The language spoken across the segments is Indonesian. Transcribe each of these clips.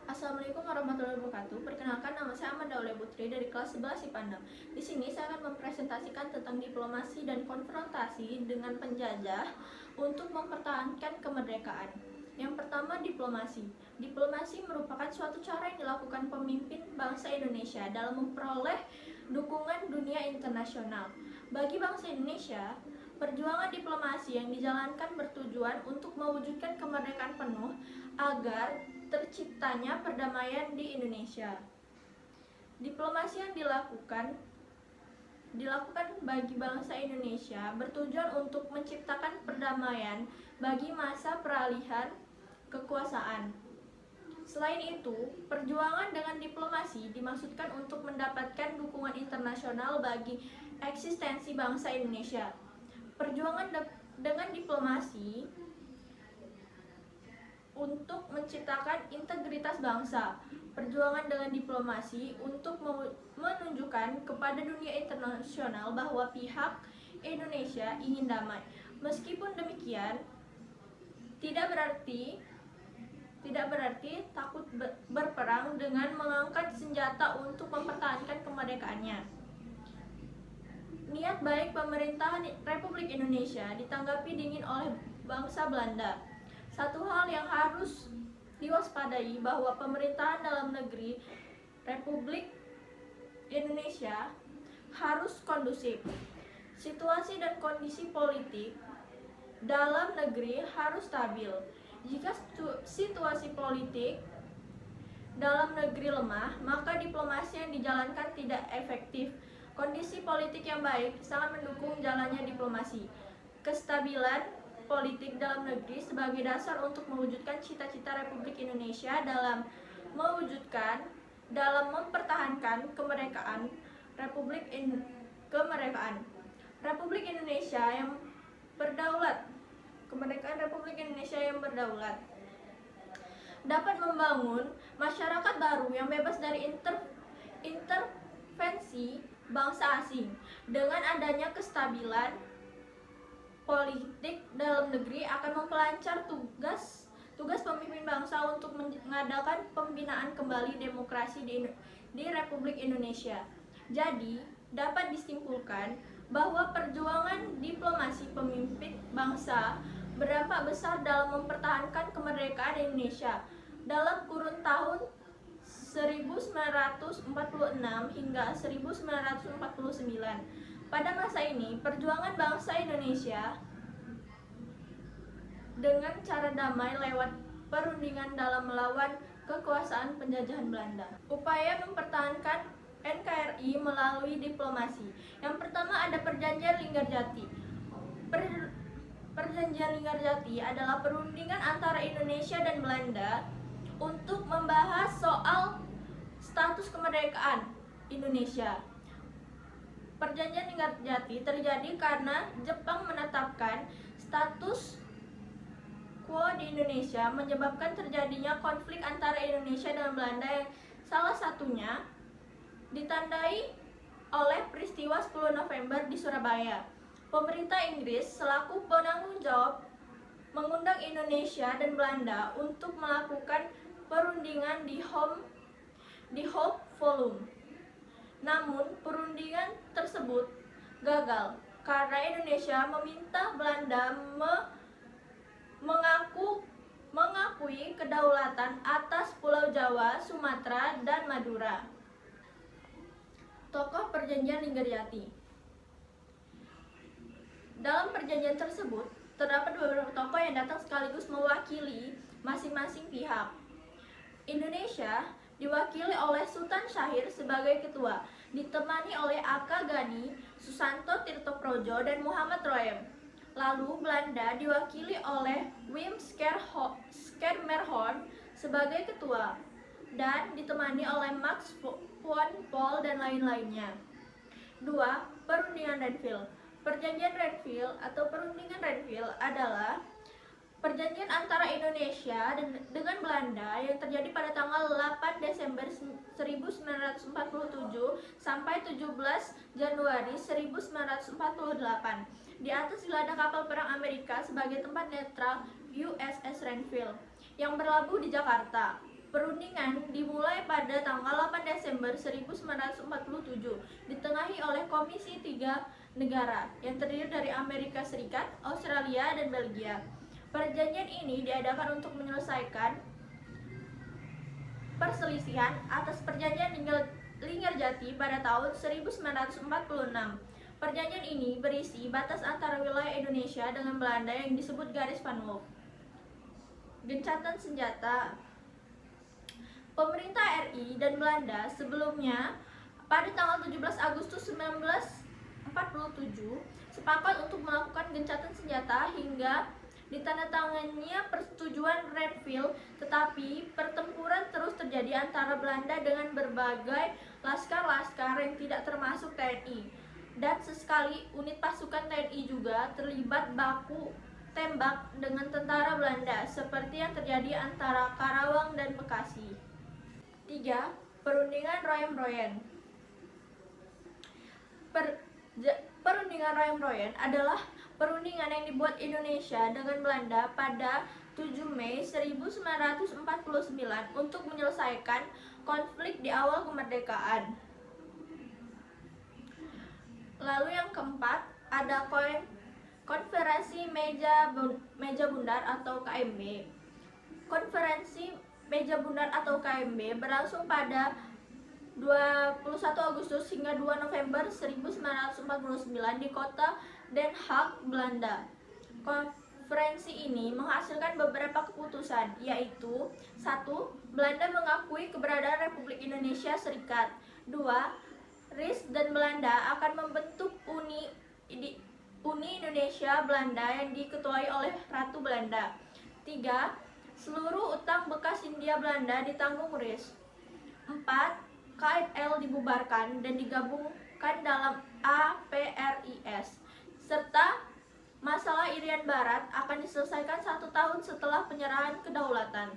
Assalamualaikum warahmatullahi wabarakatuh. Perkenalkan, nama saya Amanda Oleh Putri dari kelas 11 IPA 6. Di sini saya akan mempresentasikan tentang diplomasi dan konfrontasi dengan penjajah untuk mempertahankan kemerdekaan. Yang pertama, diplomasi. Diplomasi merupakan suatu cara yang dilakukan pemimpin bangsa Indonesia dalam memperoleh dukungan dunia internasional. Bagi bangsa Indonesia, perjuangan diplomasi yang dijalankan bertujuan untuk mewujudkan kemerdekaan penuh agar terciptanya perdamaian di Indonesia. Diplomasi yang dilakukan bagi bangsa Indonesia bertujuan untuk menciptakan perdamaian bagi masa peralihan kekuasaan. Selain itu, perjuangan dengan diplomasi dimaksudkan untuk mendapatkan dukungan internasional bagi eksistensi bangsa Indonesia. Perjuangan dengan diplomasi untuk menciptakan integritas bangsa. Perjuangan dengan diplomasi untuk menunjukkan kepada dunia internasional bahwa pihak Indonesia ingin damai. Meskipun demikian, tidak berarti takut berperang dengan mengangkat senjata untuk mempertahankan kemerdekaannya. Niat baik pemerintahan Republik Indonesia ditanggapi dingin oleh bangsa Belanda. Satu hal yang harus diwaspadai bahwa pemerintahan dalam negeri Republik Indonesia harus kondusif. Situasi dan kondisi politik dalam negeri harus stabil. Jika situasi politik dalam negeri lemah, maka diplomasi yang dijalankan tidak efektif. Kondisi politik yang baik sangat mendukung jalannya diplomasi. Kestabilan politik dalam negeri sebagai dasar untuk mewujudkan cita-cita Republik Indonesia dalam mempertahankan kemerdekaan Republik Indonesia yang berdaulat. Kemerdekaan Republik Indonesia yang berdaulat dapat membangun masyarakat baru yang bebas dari intervensi bangsa asing. Dengan adanya kestabilan politik dalam negeri akan memperlancar tugas pemimpin bangsa untuk mengadakan pembinaan kembali demokrasi di Republik Indonesia. Jadi, dapat disimpulkan bahwa perjuangan diplomasi pemimpin bangsa berdampak besar dalam mempertahankan kemerdekaan Indonesia dalam kurun tahun 1946 hingga 1949. Pada masa ini, perjuangan bangsa Indonesia dengan cara damai lewat perundingan dalam melawan kekuasaan penjajahan Belanda. Upaya mempertahankan NKRI melalui diplomasi. Yang pertama ada Perjanjian Linggarjati. Perjanjian Linggarjati adalah perundingan antara Indonesia dan Belanda untuk membahas soal status kemerdekaan Indonesia. Perjanjian Linggarjati terjadi karena Jepang menetapkan status quo di Indonesia, menyebabkan terjadinya konflik antara Indonesia dan Belanda yang salah satunya ditandai oleh peristiwa 10 November di Surabaya. Pemerintah Inggris selaku penanggung jawab mengundang Indonesia dan Belanda untuk melakukan perundingan di Hope Volume. Namun, perundingan tersebut gagal karena Indonesia meminta Belanda mengakui kedaulatan atas Pulau Jawa, Sumatera, dan Madura. Tokoh Perjanjian Linggarjati. Dalam perjanjian tersebut, terdapat beberapa tokoh yang datang sekaligus mewakili masing-masing pihak. Indonesia diwakili oleh Sultan Syahir sebagai ketua, ditemani oleh Aka Gani, Susanto Tirtoprojo, dan Muhammad Roem. Lalu Belanda diwakili oleh Wim Schermerhorn sebagai ketua dan ditemani oleh Max von Paul dan lain-lainnya. 2. Perundingan Renville. Perjanjian Renville atau perundingan Renville adalah perjanjian antara Indonesia dengan Belanda yang terjadi pada tanggal 8 Desember 1947 sampai 17 Januari 1948. Di atas geladak kapal perang Amerika sebagai tempat netral USS Renville yang berlabuh di Jakarta. Perundingan dimulai pada tanggal 8 Desember 1947, ditengahi oleh Komisi 3 negara yang terdiri dari Amerika Serikat, Australia, dan Belgia. Perjanjian ini diadakan untuk menyelesaikan perselisihan atas perjanjian Linggarjati pada tahun 1946. Perjanjian ini berisi batas antara wilayah Indonesia dengan Belanda yang disebut Garis Van Wouw. Gencatan senjata. Pemerintah RI dan Belanda sebelumnya pada tanggal 17 Agustus 1947 sepakat untuk melakukan gencatan senjata hingga ditandatanganinya persetujuan Renville, tetapi pertempuran terus terjadi antara Belanda dengan berbagai laskar-laskar yang tidak termasuk TNI, dan sesekali unit pasukan TNI juga terlibat baku tembak dengan tentara Belanda seperti yang terjadi antara Karawang dan Bekasi. 3. Perundingan Royan-Royan. Perundingan Royan-Royan adalah perundingan yang dibuat Indonesia dengan Belanda pada 7 Mei 1949 untuk menyelesaikan konflik di awal kemerdekaan. Lalu yang keempat ada Konferensi Meja Bundar atau KMB. Konferensi Meja Bundar atau KMB berlangsung pada 21 Agustus hingga 2 November 1949 di kota Den Haag, Belanda. Konferensi ini menghasilkan beberapa keputusan, yaitu 1. Belanda mengakui keberadaan Republik Indonesia Serikat. 2. RIS dan Belanda akan membentuk Uni Indonesia Belanda yang diketuai oleh Ratu Belanda. 3. Seluruh utang bekas Hindia Belanda ditanggung RIS. 4. KNL dibubarkan dan digabungkan dalam APRIS, serta masalah Irian Barat akan diselesaikan 1 tahun setelah penyerahan kedaulatan.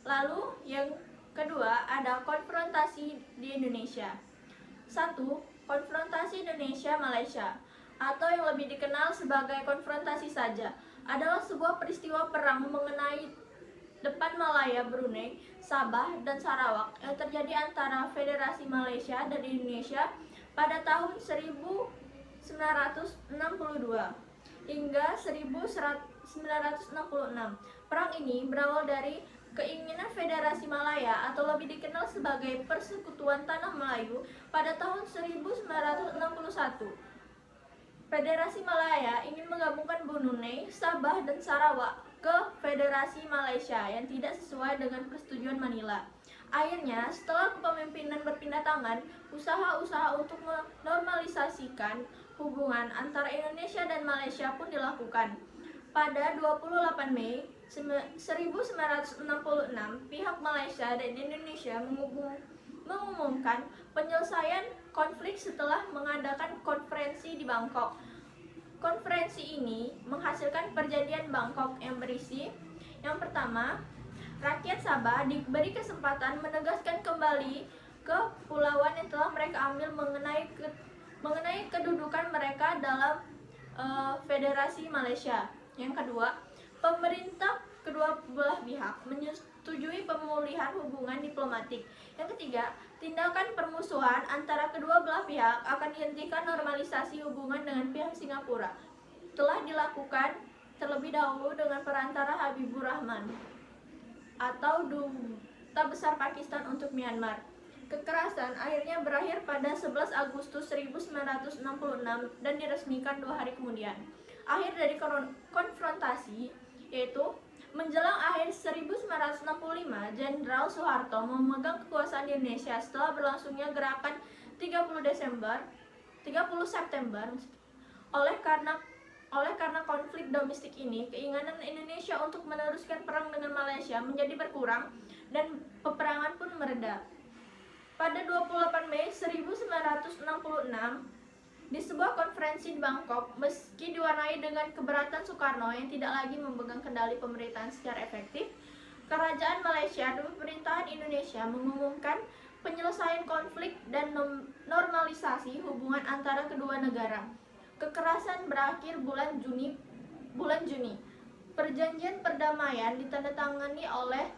Lalu yang kedua ada konfrontasi di Indonesia. 1. Konfrontasi Indonesia-Malaysia, atau yang lebih dikenal sebagai konfrontasi saja, adalah sebuah peristiwa perang mengenai Depan Malaya, Brunei, Sabah, dan Sarawak yang terjadi antara Federasi Malaysia dan Indonesia pada tahun 1962 hingga 1966. Perang ini berawal dari keinginan Federasi Malaya atau lebih dikenal sebagai Persekutuan Tanah Melayu pada tahun 1961. Federasi Malaya ingin menggabungkan Brunei, Sabah, dan Sarawak ke Federasi Malaysia yang tidak sesuai dengan persetujuan Manila. Akhirnya, setelah kepemimpinan berpindah tangan, usaha-usaha untuk menormalisasikan hubungan antara Indonesia dan Malaysia pun dilakukan. Pada 28 Mei 1966, pihak Malaysia dan Indonesia mengumumkan penyelesaian konflik setelah mengadakan konferensi di Bangkok. Konferensi ini menghasilkan perjanjian Bangkok yang berisi: yang pertama, rakyat Sabah diberi kesempatan menegaskan kembali kepulauan yang telah mereka ambil mengenai kedudukan mereka dalam Federasi Malaysia. Yang kedua, pemerintah kedua belah pihak menyetujui pemulihan hubungan diplomatik. Yang ketiga, tindakan permusuhan antara kedua belah pihak akan dihentikan. Normalisasi hubungan dengan pihak Singapura telah dilakukan terlebih dahulu dengan perantara Habibur Rahman atau Duta Besar Pakistan untuk Myanmar. Kekerasan akhirnya berakhir pada 11 Agustus 1966 dan diresmikan 2 hari kemudian. Akhir dari konfrontasi yaitu menjelang akhir 1965, Jenderal Soeharto memegang kekuasaan di Indonesia setelah berlangsungnya gerakan 30 September. Oleh karena konflik domestik ini, keinginan Indonesia untuk meneruskan perang dengan Malaysia menjadi berkurang dan peperangan pun mereda. Pada 28 Mei 1966, di sebuah konferensi di Bangkok, meski diwarnai dengan keberatan Soekarno yang tidak lagi memegang kendali pemerintahan secara efektif, Kerajaan Malaysia dan pemerintahan Indonesia mengumumkan penyelesaian konflik dan normalisasi hubungan antara kedua negara. Kekerasan berakhir bulan Juni. Perjanjian perdamaian ditandatangani oleh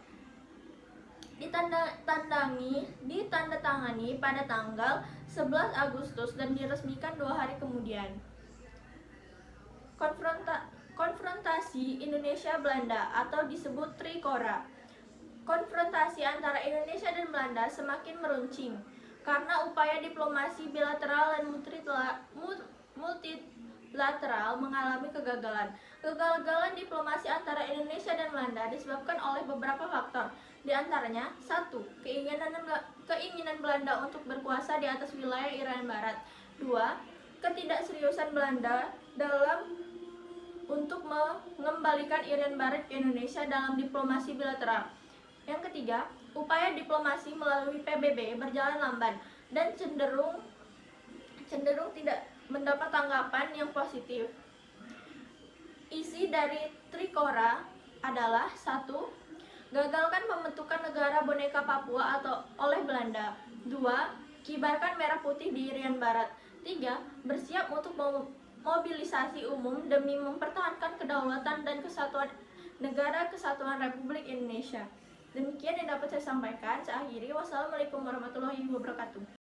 ditandatangani pada tanggal 11 Agustus dan diresmikan 2 hari kemudian. Konfrontasi Indonesia-Belanda atau disebut Trikora. Konfrontasi antara Indonesia dan Belanda semakin meruncing karena upaya diplomasi bilateral dan multilateral mengalami kegagalan. Kegagalan diplomasi antara Indonesia dan Belanda disebabkan oleh beberapa faktor. Di antaranya, 1. Keinginan Belanda untuk berkuasa di atas wilayah Irian Barat. 2. Ketidakseriusan Belanda untuk mengembalikan Irian Barat ke Indonesia dalam diplomasi bilateral. Yang ketiga, upaya diplomasi melalui PBB berjalan lamban dan cenderung tidak mendapat tanggapan yang positif. Isi dari Trikora adalah 1. Gagalkan pembentukan negara boneka Papua oleh Belanda. 2. Kibarkan merah putih di Irian Barat. 3. Bersiap untuk mobilisasi umum demi mempertahankan kedaulatan dan kesatuan Negara Kesatuan Republik Indonesia. Demikian yang dapat saya sampaikan. Saya akhiri. Wassalamualaikum warahmatullahi wabarakatuh.